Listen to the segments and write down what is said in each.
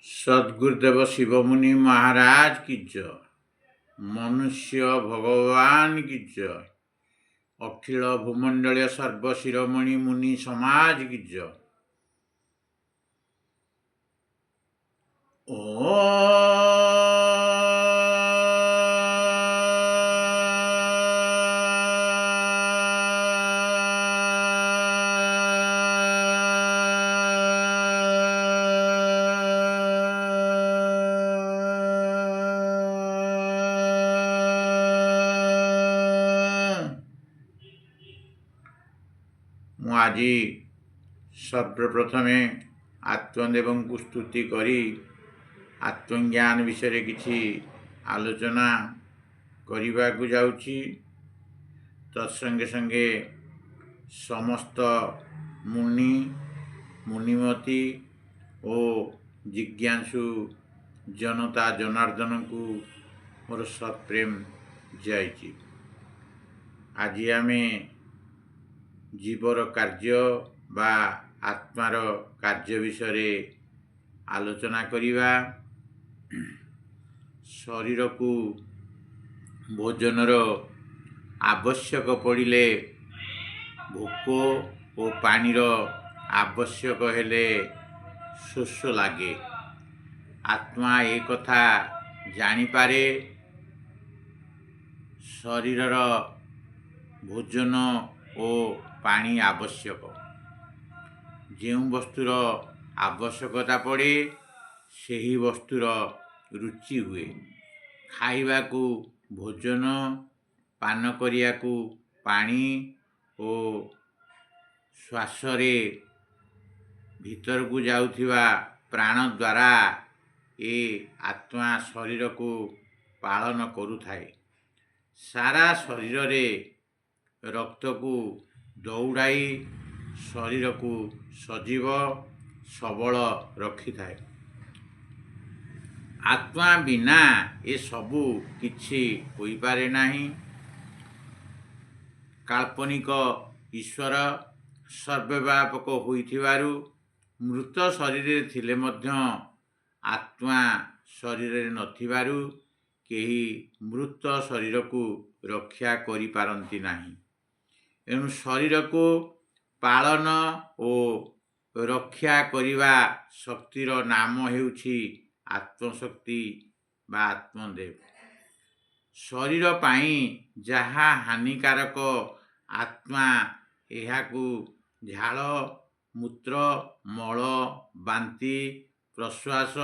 सद्गुरुदेव शिवमुनि महाराज की जय। मनुष्य भगवान की जय। अखिल भूमंडलीय सर्वशिरोमणि मुनि समाज की जय। ମୁଁ ଆଜି ସର୍ବପ୍ରଥମେ ଆତ୍ମଦେବଙ୍କୁ ସ୍ତୁତି କରି ଆତ୍ମଜ୍ଞାନ ବିଷୟରେ କିଛି ଆଲୋଚନା କରିବାକୁ ଯାଉଛି। ତତ୍ସଙ୍ଗେ ସଙ୍ଗେ ସମସ୍ତ ମୁନି ମୁନିମତି ଓ ଜିଜ୍ଞାସୁ ଜନତା ଜନାର୍ଦ୍ଦନଙ୍କୁ ମୋର ସତ୍ପ୍ରେମ ଯାଇଛି। ଆଜି ଆମେ ଜୀବର କାର୍ଯ୍ୟ ବା ଆତ୍ମାର କାର୍ଯ୍ୟ ବିଷୟରେ ଆଲୋଚନା କରିବା। ଶରୀରକୁ ଭୋଜନର ଆବଶ୍ୟକ ପଡ଼ିଲେ, ଭୋକ ଓ ପାଣିର ଆବଶ୍ୟକ ହେଲେ ଶୋଷ ଲାଗେ। ଆତ୍ମା ଏ କଥା ଜାଣିପାରେ। ଶରୀରର ଭୋଜନ ଓ ପାଣି ଆବଶ୍ୟକ। ଯେଉଁ ବସ୍ତୁର ଆବଶ୍ୟକତା ପଡ଼େ ସେହି ବସ୍ତୁର ରୁଚି ହୁଏ। ଖାଇବାକୁ ଭୋଜନ, ପାନ କରିବାକୁ ପାଣି ଓ ଶ୍ୱାସରେ ଭିତରକୁ ଯାଉଥିବା ପ୍ରାଣ ଦ୍ୱାରା ଏ ଆତ୍ମା ଶରୀରକୁ ପାଳନ କରୁଥାଏ। ସାରା ଶରୀରରେ ରକ୍ତକୁ ଦୌଡ଼ାଇ ଶରୀରକୁ ସଜୀବ ସବଳ ରଖିଥାଏ। ଆତ୍ମା ବିନା ଏସବୁ କିଛି ହୋଇପାରେ ନାହିଁ। କାଳ୍ପନିକ ଈଶ୍ୱର ସର୍ବବ୍ୟାପକ ହୋଇଥିବାରୁ ମୃତ ଶରୀରରେ ଥିଲେ ମଧ୍ୟ ଆତ୍ମା ଶରୀରରେ ନଥିବାରୁ କେହି ମୃତ ଶରୀରକୁ ରକ୍ଷା କରିପାରନ୍ତି ନାହିଁ। ଏଣୁ ଶରୀରକୁ ପାଳନ ଓ ରକ୍ଷା କରିବା ଶକ୍ତିର ନାମ ହେଉଛି ଆତ୍ମଶକ୍ତି ବା ଆତ୍ମଦେବ। ଶରୀର ପାଇଁ ଯାହା ହାନିକାରକ ଆତ୍ମା ଏହାକୁ ଝାଳ, ମୂତ୍ର, ମଳ, ବାନ୍ତି, ପ୍ରଶ୍ୱାସ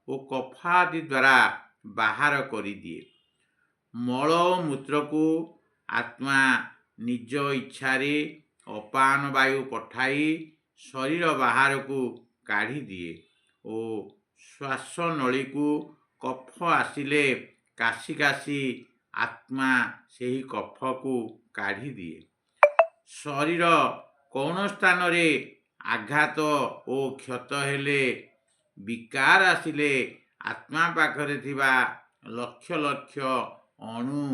ଓ କଫ ଆଦି ଦ୍ୱାରା ବାହାର କରିଦିଏ। ମଳ ଓ ମୂତ୍ରକୁ ଆତ୍ମା ନିଜ ଇଚ୍ଛାରେ ଅପାନ ବାୟୁ ପଠାଇ ଶରୀର ବାହାରକୁ କାଢ଼ିଦିଏ ଓ ଶ୍ୱାସନଳୀକୁ କଫ ଆସିଲେ କାଶି କାଶି ଆତ୍ମା ସେହି କଫକୁ କାଢ଼ିଦିଏ। ଶରୀର କୌଣସି ସ୍ଥାନରେ ଆଘାତ ଓ କ୍ଷତ ହେଲେ, ବିକାର ଆସିଲେ ଆତ୍ମା ପାଖରେ ଥିବା ଲକ୍ଷ ଲକ୍ଷ ଅଣୁ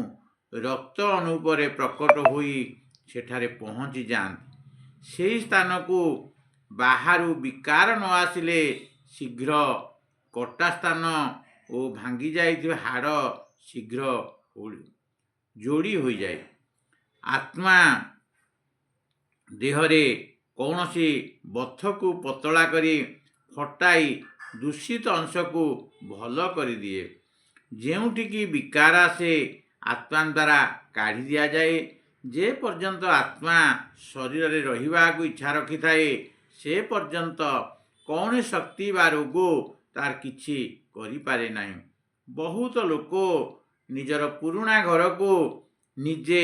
ରକ୍ତ ଅଣୁ ଉପରେ ପ୍ରକଟ ହୋଇ ସେଠାରେ ପହଞ୍ଚି ଯାଆନ୍ତି। ସେହି ସ୍ଥାନକୁ ବାହାରୁ ବିକାର ନ ଆସିଲେ ଶୀଘ୍ର କଟା ସ୍ଥାନ ଓ ଭାଙ୍ଗି ଯାଇଥିବା ହାଡ଼ ଶୀଘ୍ର ଯୋଡ଼ି ହୋଇଯାଏ। ଆତ୍ମା ଦେହରେ କୌଣସି ବଥକୁ ପତଳା କରି ଫଟାଇ ଦୂଷିତ ଅଂଶକୁ ଭଲ କରିଦିଏ। ଯେଉଁଠିକି ବିକାର ଆସେ ଆତ୍ମା ଦ୍ୱାରା କାଢ଼ି ଦିଆଯାଏ। ଯେ ପର୍ଯ୍ୟନ୍ତ ଆତ୍ମା ଶରୀରରେ ରହିବାକୁ ଇଚ୍ଛା ରଖିଥାଏ ସେ ପର୍ଯ୍ୟନ୍ତ କୌଣସି ଶକ୍ତି ବା ରୋଗ ତାର କିଛି କରିପାରେ ନାହିଁ। ବହୁତ ଲୋକ ନିଜର ପୁରୁଣା ଘରକୁ ନିଜେ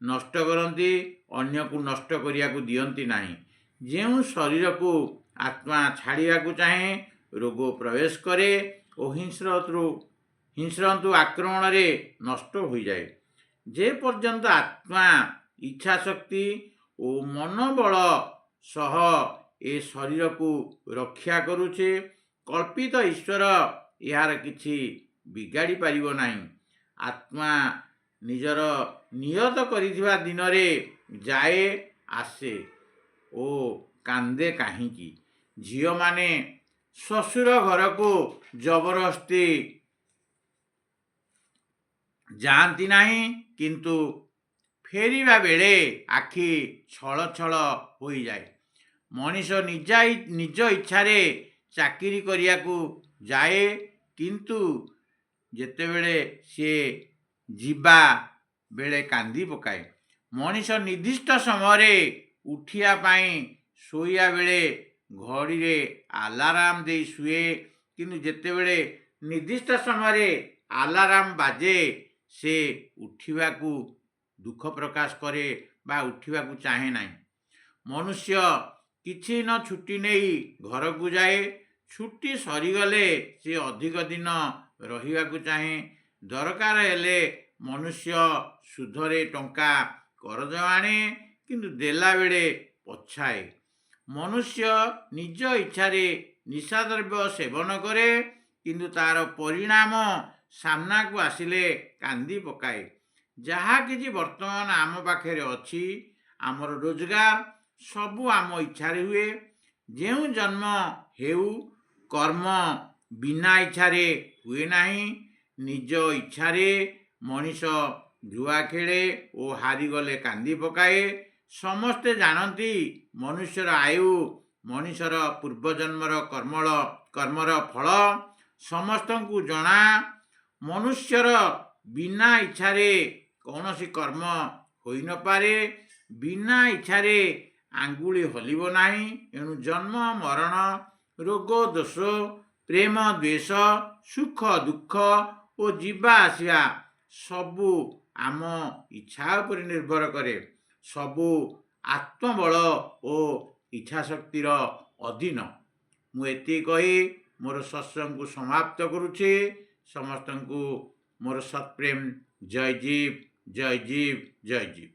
ନଷ୍ଟ କରନ୍ତି, ଅନ୍ୟକୁ ନଷ୍ଟ କରିବାକୁ ଦିଅନ୍ତି ନାହିଁ। ଯେଉଁ ଶରୀରକୁ ଆତ୍ମା ଛାଡ଼ିବାକୁ ଚାହେଁ ରୋଗ ପ୍ରବେଶ କରେ ଓ ହିଂସ୍ରଜନ୍ତୁ ଆକ୍ରମଣରେ ନଷ୍ଟ ହୋଇଯାଏ। ଯେ ପର୍ଯ୍ୟନ୍ତ ଆତ୍ମା ଇଚ୍ଛାଶକ୍ତି ଓ ମନୋବଳ ସହ ଏ ଶରୀରକୁ ରକ୍ଷା କରୁଛେ, କଳ୍ପିତ ଈଶ୍ୱର ଏହାର କିଛି ବିଗାଡ଼ି ପାରିବ ନାହିଁ। ଆତ୍ମା ନିଜର ନିୟତ କରିଥିବା ଦିନରେ ଯାଏ ଆସେ ଓ କାନ୍ଦେ କାହିଁକି? ଝିଅମାନେ ଶ୍ୱଶୁର ଘରକୁ ଜବରଦସ୍ତି ଯାଆନ୍ତି ନାହିଁ, କିନ୍ତୁ ଫେରିବା ବେଳେ ଆଖି ଛଳ ଛଳ ହୋଇଯାଏ। ମଣିଷ ନିଜ ଇଚ୍ଛାରେ ଚାକିରି କରିବାକୁ ଯାଏ, କିନ୍ତୁ ଯେତେବେଳେ ସିଏ ଯିବା ବେଳେ କାନ୍ଦି ପକାଏ। ମଣିଷ ନିର୍ଦ୍ଦିଷ୍ଟ ସମୟରେ ଉଠିବା ପାଇଁ ଶୋଇବା ବେଳେ ଘଡ଼ିରେ ଆଲାରାମ ଦେଇ ଶୁଏ, କିନ୍ତୁ ଯେତେବେଳେ ନିର୍ଦ୍ଦିଷ୍ଟ ସମୟରେ ଆଲାରାମ ବାଜେ ସେ ଉଠିବାକୁ ଦୁଃଖ ପ୍ରକାଶ କରେ ବା ଉଠିବାକୁ ଚାହେଁ ନାହିଁ। ମନୁଷ୍ୟ କିଛି ନ ଛୁଟି ନେଇ ଘରକୁ ଯାଏ। ଛୁଟି ସରିଗଲେ ସେ ଅଧିକ ଦିନ ରହିବାକୁ ଚାହେଁ। ଦରକାର ହେଲେ ମନୁଷ୍ୟ ସୁଧରେ ଟଙ୍କା କରଜ ଆଣେ, କିନ୍ତୁ ଦେଲାବେଳେ ପଛାଏ। ମନୁଷ୍ୟ ନିଜ ଇଚ୍ଛାରେ ନିଶାଦ୍ରବ୍ୟ ସେବନ କରେ, କିନ୍ତୁ ତାର ପରିଣାମ ସାମ୍ନାକୁ ଆସିଲେ କାନ୍ଦି ପକାଏ। ଯାହା କିଛି ବର୍ତ୍ତମାନ ଆମ ପାଖରେ ଅଛି, ଆମର ରୋଜଗାର, ସବୁ ଆମ ଇଚ୍ଛାରେ ହୁଏ। ଯେଉଁ ଜନ୍ମ ହେଉ, କର୍ମ ବିନା ଇଚ୍ଛାରେ ହୁଏ ନାହିଁ। ନିଜ ଇଚ୍ଛାରେ ମଣିଷ ଜୁଆ ଖେଳେ ଓ ହାରିଗଲେ କାନ୍ଦି ପକାଏ। ସମସ୍ତେ ଜାଣନ୍ତି ମନୁଷ୍ୟର ଆୟୁ ମଣିଷର ପୂର୍ବଜନ୍ମର କର୍ମର ଫଳ। ସମସ୍ତଙ୍କୁ ଜଣା ମନୁଷ୍ୟର ବିନା ଇଚ୍ଛାରେ କୌଣସି କର୍ମ ହୋଇନପାରେ। ବିନା ଇଚ୍ଛାରେ ଆଙ୍ଗୁଳି ହଲିବ ନାହିଁ। ଏଣୁ ଜନ୍ମ ମରଣ, ରୋଗ ଦୋଷ, ପ୍ରେମ ଦ୍ୱେଷ, ସୁଖ ଦୁଃଖ ଓ ଯିବା ଆସିବା ସବୁ ଆମ ଇଚ୍ଛା ଉପରେ ନିର୍ଭର କରେ। ସବୁ ଆତ୍ମବଳ ଓ ଇଚ୍ଛାଶକ୍ତିର ଅଧୀନ। ମୁଁ ଏତିକି କହି ମୋର ସତ୍ସଙ୍ଗକୁ ସମାପ୍ତ କରୁଛି। ସମସ୍ତଙ୍କୁ ମୋର ସତ୍ପ୍ରେମ ଜୟ ଜୀବ, ଜୟ ଜୀବ, ଜୟ ଜୀବ।